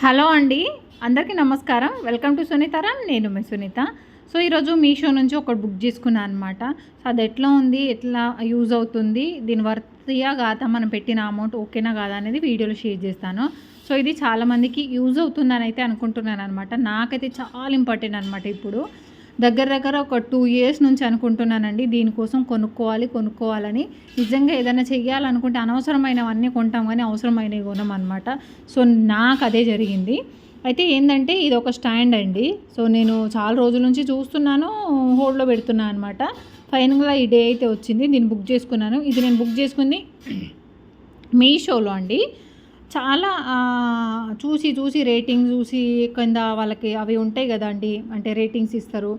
Hello అండి, అందరికీ నమస్కారం. Welcome to Sunitharam. నేను మీ సునీత. సో ఈరోజు మీషో నుంచి ఒకటి బుక్ చేసుకున్నాను అనమాట. సో అది ఎట్లా ఉంది, ఎట్లా యూజ్ అవుతుంది, దీని వర్తియా కాదా, మనం పెట్టిన అమౌంట్ ఓకేనా కాదా అనేది వీడియోలో షేర్ చేస్తాను. సో ఇది చాలామందికి యూజ్ అవుతుందని అయితే అనుకుంటున్నాను అనమాట. నాకైతే చాలా ఇంపార్టెంట్ అనమాట. ఇప్పుడు దగ్గర ఒక 2 years నుంచి అనుకుంటున్నానండి, దీనికోసం కొనుక్కోవాలని. నిజంగా ఏదైనా చెయ్యాలనుకుంటే అనవసరమైనవన్నీ కొంటాం కానీ అవసరమైనవి కొనం అనమాట. సో నాకు అదే జరిగింది. అయితే ఏంటంటే ఇది ఒక స్టాండ్ అండి. సో నేను చాలా రోజుల నుంచి చూస్తున్నాను, హోల్డ్లో పెడుతున్నాను అనమాట. ఫైనల్గా ఈ డే అయితే వచ్చింది. దీన్ని బుక్ చేసుకున్నాను. ఇది నేను బుక్ చేసుకుంది మీషోలో అండి. చాలా చూసి రేటింగ్ చూసి కింద వాళ్ళకి అవి ఉంటాయి కదండి, అంటే రేటింగ్స్ ఇస్తారు,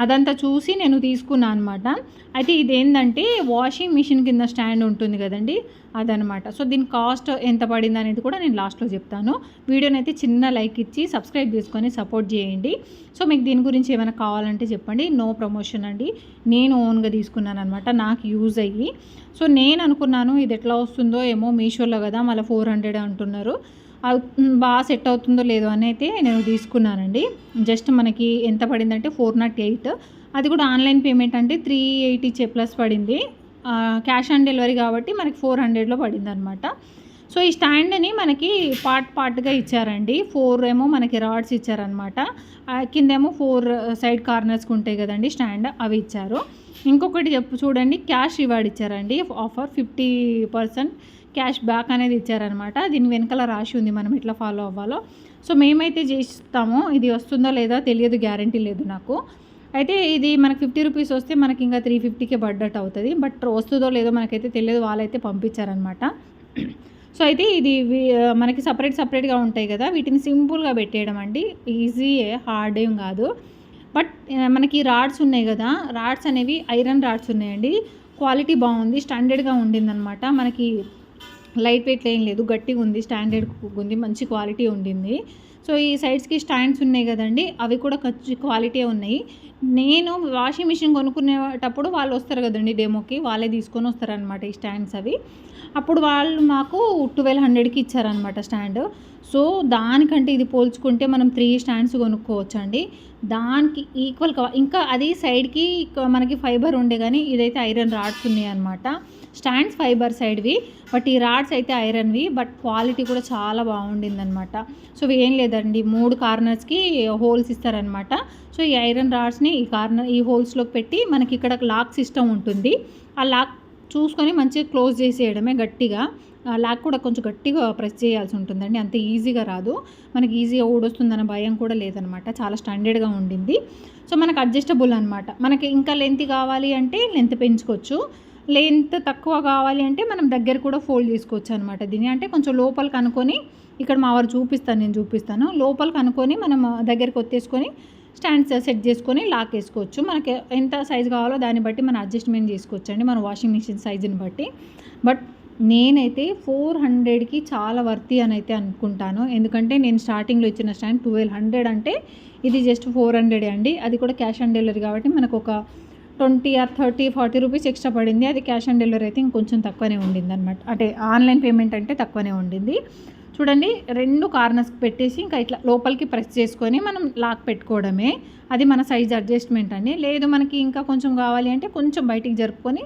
అదంతా చూసి నేను తీసుకున్నాను అనమాట. అయితే ఇదేంటంటే వాషింగ్ మిషన్ కింద స్టాండ్ ఉంటుంది కదండి, అదనమాట. సో దీని కాస్ట్ ఎంత పడింది అనేది కూడా నేను లాస్ట్లో చెప్తాను. వీడియోని అయితే చిన్న లైక్ ఇచ్చి సబ్స్క్రైబ్ చేసుకొని సపోర్ట్ చేయండి. సో మీకు దీని గురించి ఏమైనా కావాలంటే చెప్పండి. నో ప్రమోషన్ అండి, నేను ఓన్గా తీసుకున్నాను అనమాట, నాకు యూజ్ అయ్యి. సో నేను అనుకున్నాను ఇది ఎట్లా వస్తుందో ఏమో, మీషోలో కదా మళ్ళీ 400 అంటున్నారు, బాగా సెట్ అవుతుందో లేదో అని అయితే నేను తీసుకున్నానండి. జస్ట్ మనకి ఎంత పడిందంటే 408, అది కూడా ఆన్లైన్ పేమెంట్ అంటే 380 ప్లస్ పడింది. క్యాష్ ఆన్ డెలివరీ కాబట్టి మనకి 400లో పడింది అనమాట. సో ఈ స్టాండ్ని మనకి పార్ట్గా ఇచ్చారండి. 4 ఏమో మనకి రాడ్స్ ఇచ్చారనమాట, కిందేమో 4 సైడ్ కార్నర్స్కి ఉంటాయి కదండి స్టాండ్, అవి ఇచ్చారు. ఇంకొకటి చూడండి, క్యాష్ రివార్డ్ ఇచ్చారండి. ఆఫర్ 50% క్యాష్ బ్యాక్ అనేది ఇచ్చారనమాట. దీని వెనకాల రాసి ఉంది మనం ఎట్లా ఫాలో అవ్వాలో. సో మేమైతే చేస్తాము, ఇది వస్తుందో లేదో తెలియదు, గ్యారంటీ లేదు నాకు. అయితే ఇది మనకు 50 రూపీస్ వస్తే మనకి ఇంకా 350కే పడ్డట్టు అవుతుంది. బట్ వస్తుందో లేదో మనకైతే తెలియదు, వాళ్ళైతే పంపించారనమాట. సో అయితే ఇది మనకి సపరేట్గా ఉంటాయి కదా, వీటిని సింపుల్గా పెట్టేయడం అండి. ఈజీయే, హార్డ్ ఏం కాదు. బట్ మనకి రాడ్స్ ఉన్నాయి కదా, రాడ్స్ అనేవి ఐరన్ రాడ్స్ ఉన్నాయండి. క్వాలిటీ బాగుంది, స్టాండర్డ్గా ఉండిందనమాట. మనకి లైట్ వెయిట్ ఏం లేదు, గట్టిగా ఉంది, స్టాండర్డ్ ఉంది, మంచి క్వాలిటీ ఉండింది. సో ఈ సైడ్స్కి స్టాండ్స్ ఉన్నాయి కదండి, అవి కూడా క్వాలిటీ ఉన్నాయి. నేను వాషింగ్ మిషన్ కొనుక్కునేటప్పుడు వాళ్ళు వస్తారు కదండి డెమోకి, వాళ్ళే తీసుకొని వస్తారనమాట ఈ స్టాండ్స్ అవి. అప్పుడు వాళ్ళు మాకు 1200కి ఇచ్చారనమాట స్టాండ్. సో దానికంటే ఇది పోల్చుకుంటే మనం 3 స్టాండ్స్ కొనుక్కోవచ్చు అండి. దానికి ఈక్వల్గా ఇంకా అది సైడ్కి మనకి ఫైబర్ ఉండే, కానీ ఇదైతే ఐరన్ రాడ్స్ ఉన్నాయి అనమాట. స్టాండ్స్ ఫైబర్ సైడ్వి, బట్ ఈ రాడ్స్ అయితే ఐరన్వి. బట్ క్వాలిటీ కూడా చాలా బాగుండిందనమాట. సో ఏం లేదండి, 3 కార్నర్స్కి హోల్స్ ఇస్తారనమాట. సో ఈ ఐరన్ రాడ్స్ని ఈ హోల్స్లోకి పెట్టి మనకి ఇక్కడ లాక్ సిస్టమ్ ఉంటుంది. ఆ లాక్ చూసుకొని మంచిగా క్లోజ్ చేసేయడమే గట్టిగా. లాక్ కూడా కొంచెం గట్టిగా ప్రెస్ చేయాల్సి ఉంటుందండి, అంత ఈజీగా రాదు. మనకి ఈజీగా ఊడొస్తుందన్న భయం కూడా లేదనమాట, చాలా స్టాండర్డ్గా ఉండింది. సో మనకు అడ్జస్టబుల్ అనమాట. మనకి ఇంకా లెంత్ కావాలి అంటే లెంత్ పెంచుకోవచ్చు, లెంత్ తక్కువ కావాలి అంటే మనం దగ్గర కూడా ఫోల్డ్ చేసుకోవచ్చు అనమాట. దీన్ని అంటే కొంచెం లోపలికి అనుకొని, ఇక్కడ మా వారు నేను చూపిస్తాను, లోపలికి అనుకొని మనం దగ్గరికి వచ్చేసుకొని స్టాండ్స్ సెట్ చేసుకొని లాక్ వేసుకోవచ్చు. మనకి ఎంత సైజు కావాలో దాన్ని బట్టి మనం అడ్జస్ట్మెంట్ చేసుకోవచ్చు అండి, మన వాషింగ్ మిషన్ సైజుని బట్టి. బట్ నేనైతే 400కి చాలా వర్తి అని అయితే అనుకుంటాను. ఎందుకంటే నేను స్టార్టింగ్లో ఇచ్చిన స్టాండ్ 1200 అంటే ఇది జస్ట్ 400 అండి. అది కూడా క్యాష్ ఆన్ డెలివరీ కాబట్టి మనకు ఒక 20 or 30, 40 రూపీస్ ఎక్స్ట్రా పడింది. అది క్యాష్ ఆన్ డెలివరీ అయితే ఇంకొంచెం తక్కువనే ఉండింది అనమాట, అంటే ఆన్లైన్ పేమెంట్ అంటే తక్కువనే ఉండింది. చూడండి, 2 కార్నర్స్కి పెట్టేసి ఇంకా ఇట్లా లోపలికి ప్రెస్ చేసుకొని మనం లాక్ పెట్టుకోవడమే. అది మన సైజ్ అడ్జస్ట్మెంట్ అండి. లేదు మనకి ఇంకా కొంచెం కావాలి అంటే కొంచెం బయటికి జరుపుకొని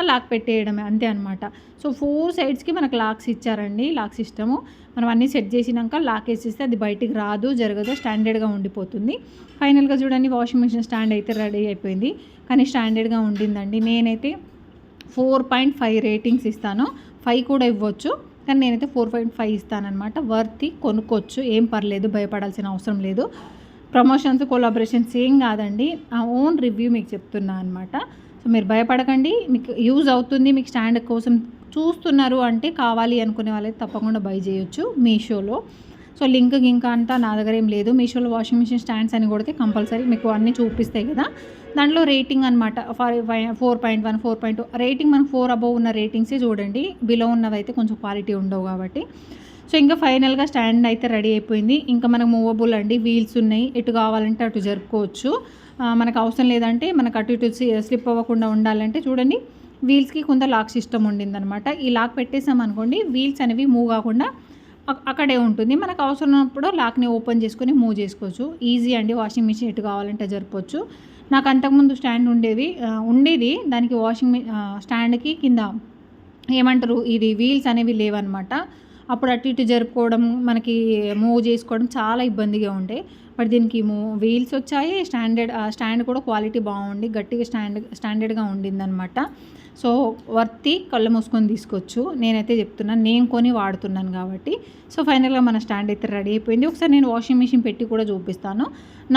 లాక్ పెట్టేయడమే, అంతే అనమాట. సో 4 సైడ్స్కి మనకు లాక్స్ ఇచ్చారండి, లాక్ సిస్టము. మనం అన్నీ సెట్ చేసినాక లాక్ వేసిస్తే అది బయటికి రాదు, జరగదు, స్టాండర్డ్గా ఉండిపోతుంది. ఫైనల్గా చూడండి, వాషింగ్ మిషన్ స్టాండ్ అయితే రెడీ అయిపోయింది, కానీ స్టాండర్డ్గా ఉండిందండి. నేనైతే 4.5 రేటింగ్స్ ఇస్తాను, 5 కూడా ఇవ్వచ్చు, కానీ నేనైతే 4.5 ఇస్తానమాట. వర్తి, కొనుక్కోవచ్చు, ఏం పర్లేదు, భయపడాల్సిన అవసరం లేదు. ప్రమోషన్స్, కొలాబరేషన్స్ ఏం కాదండి, ఆ ఓన్ రివ్యూ మీకు చెప్తున్నా అనమాట. సో మీరు భయపడకండి, మీకు యూజ్ అవుతుంది. మీకు స్టాండ్ కోసం చూస్తున్నారు అంటే, కావాలి అనుకునే వాళ్ళైతే తప్పకుండా బై చేయొచ్చు మీషోలో. సో లింక్ అంతా నా దగ్గర ఏం లేదు. మీషోలో వాషింగ్ మిషన్ స్టాండ్స్ అని కొడితే కంపల్సరీ మీకు అన్నీ చూపిస్తాయి కదా, దాంట్లో రేటింగ్ అనమాట 4.1, 4.2 రేటింగ్. మనకు 4 అబవ్ ఉన్న రేటింగ్సే చూడండి, బిలో ఉన్నవి అయితే కొంచెం క్వాలిటీ ఉండవు కాబట్టి. సో ఇంకా ఫైనల్గా స్టాండ్ అయితే రెడీ అయిపోయింది. ఇంకా మనకు మూవబుల్ అండి, వీల్స్ ఉన్నాయి, ఎటు కావాలంటే అటు జరుపుకోవచ్చు. మనకు అవసరం లేదంటే మనకు అటు ఇటు స్లిప్ అవ్వకుండా ఉండాలంటే చూడండి, వీల్స్కి కొంత లాక్ సిస్టమ్ ఉండిందనమాట. ఈ లాక్ పెట్టేసాం అనుకోండి, వీల్స్ అనేవి మూవ్ కాకుండా అక్కడే ఉంటుంది. మనకు అవసరమైనప్పుడు లాక్‌ని ఓపెన్ చేసుకొని మూవ్ చేసుకోవచ్చు. ఈజీ అండి. వాషింగ్ మిషన్ ఎటు కావాలంటే జరపొచ్చు. నాకు అంతకుముందు స్టాండ్ ఉండేది. దానికి స్టాండ్‌కి కింద ఏమంటారు, ఇది వీల్స్ అనేవి లేవన్నమాట. అప్పుడు అటు ఇటు జరుపుకోవడం, మనకి మూవ్ చేసుకోవడం చాలా ఇబ్బందిగా ఉండే. బట్ దీనికి వీల్స్ వచ్చాయి. స్టాండ్ కూడా క్వాలిటీ బాగుండి గట్టిగా స్టాండర్డ్గా ఉండిందనమాట. సో వర్తి కళ్ళు మూసుకొని తీసుకోవచ్చు. నేనైతే చెప్తున్నాను, నేను కొని వాడుతున్నాను కాబట్టి. సో ఫైనల్గా మన స్టాండ్ అయితే రెడీ అయిపోయింది. ఒకసారి నేను వాషింగ్ మిషన్ పెట్టి కూడా చూపిస్తాను.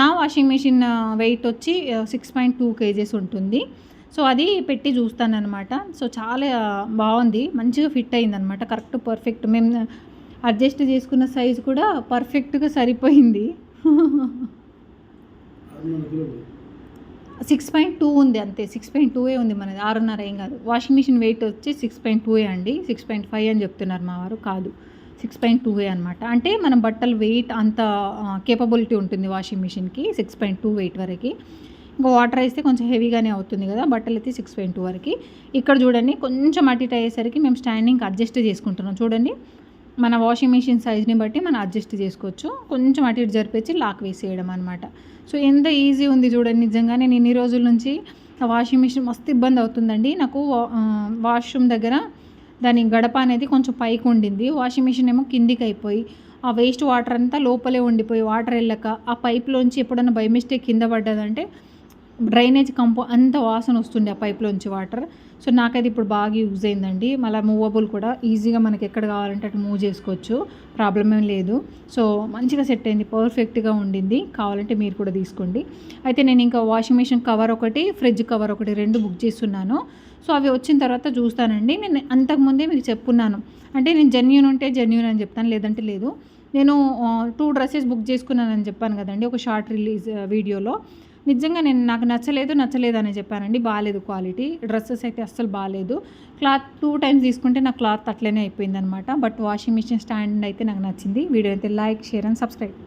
నా వాషింగ్ మిషన్ వెయిట్ వచ్చి 6.2 kgs ఉంటుంది. సో అది పెట్టి చూస్తానన్నమాట. సో చాలా బాగుంది, మంచిగా ఫిట్ అయిందనమాట. కరెక్ట్ పర్ఫెక్ట్, మేము అడ్జస్ట్ చేసుకున్న సైజు కూడా పర్ఫెక్ట్గా సరిపోయింది. 6.2 ఉంది అంతే. 6.2 ఉంది మనది, 6.5 ఏం కాదు. వాషింగ్ మిషన్ వెయిట్ వచ్చి 6.2 అండి. 6.5 అని చెప్తున్నారు మా వారు, కాదు 6.2 అనమాట. అంటే మనం బట్టలు వెయిట్ అంత కేపబిలిటీ ఉంటుంది వాషింగ్ మిషన్కి 6.2 వెయిట్ వరకు. ఇంకా వాటర్ వేస్తే కొంచెం హెవీగానే అవుతుంది కదా, బట్టలు అయితే 6.2 వరకు. ఇక్కడ చూడండి, కొంచెం అటు ఇటు అయ్యేసరికి మేము స్టాండింగ్ అడ్జస్ట్ చేసుకుంటున్నాం. చూడండి, మన వాషింగ్ మిషన్ సైజ్ని బట్టి మనం అడ్జస్ట్ చేసుకోవచ్చు. కొంచెం అటు ఇటు జరిపేసి లాక్ వేసేయడం అనమాట. సో ఎంత ఈజీ ఉంది చూడండి. నిజంగా నేను ఇన్ని రోజుల నుంచి వాషింగ్ మిషన్ మస్తు ఇబ్బంది అవుతుందండి నాకు. వాష్రూమ్ దగ్గర దాని గడప అనేది కొంచెం పైకి ఉండింది, వాషింగ్ మిషన్ ఏమో కిందికి అయిపోయి ఆ వేస్ట్ వాటర్ అంతా లోపలే ఉండిపోయి వాటర్ వెళ్ళక ఆ పైప్లోంచి ఎప్పుడన్నా బై మిస్టేక్ కింద పడ్డదంటే డ్రైనేజ్ అంత వాసన వస్తుండే ఆ పైప్లోంచి వాటర్. సో నాకైతే ఇప్పుడు బాగా యూజ్ అయిందండి. మళ్ళీ మూవబుల్ కూడా, ఈజీగా మనకి ఎక్కడ కావాలంటే అటు మూవ్ చేసుకోవచ్చు, ప్రాబ్లం ఏం లేదు. సో మంచిగా సెట్ అయింది, పర్ఫెక్ట్గా ఉండింది. కావాలంటే మీరు కూడా తీసుకోండి. అయితే నేను ఇంకా వాషింగ్ మిషన్ కవర్ ఒకటి, ఫ్రిడ్జ్ కవర్ ఒకటి 2 బుక్ చేస్తున్నాను. సో అవి వచ్చిన తర్వాత చూస్తానండి. నేను అంతకుముందే మీకు చెప్పున్నాను, అంటే నేను జెన్యూన్ ఉంటే జెన్యూన్ అని చెప్తాను, లేదంటే లేదు. నేను 2 డ్రెస్సెస్ బుక్ చేసుకున్నానని చెప్పాను కదండి ఒక షార్ట్ రిలీజ్ వీడియోలో. నిజంగా నాకు నచ్చలేదు అని చెప్పానండి. బాగాలేదు క్వాలిటీ, డ్రెస్సెస్ అయితే అస్సలు బాగాలేదు. క్లాత్ 2 టైమ్స్ తీసుకుంటే నా క్లాత్ అట్లనే అయిపోయిందనమాట. బట్ వాషింగ్ మిషన్ స్టాండ్ అయితే నాకు నచ్చింది. వీడియో అయితే లైక్, షేర్ అండ్ సబ్స్క్రైబ్.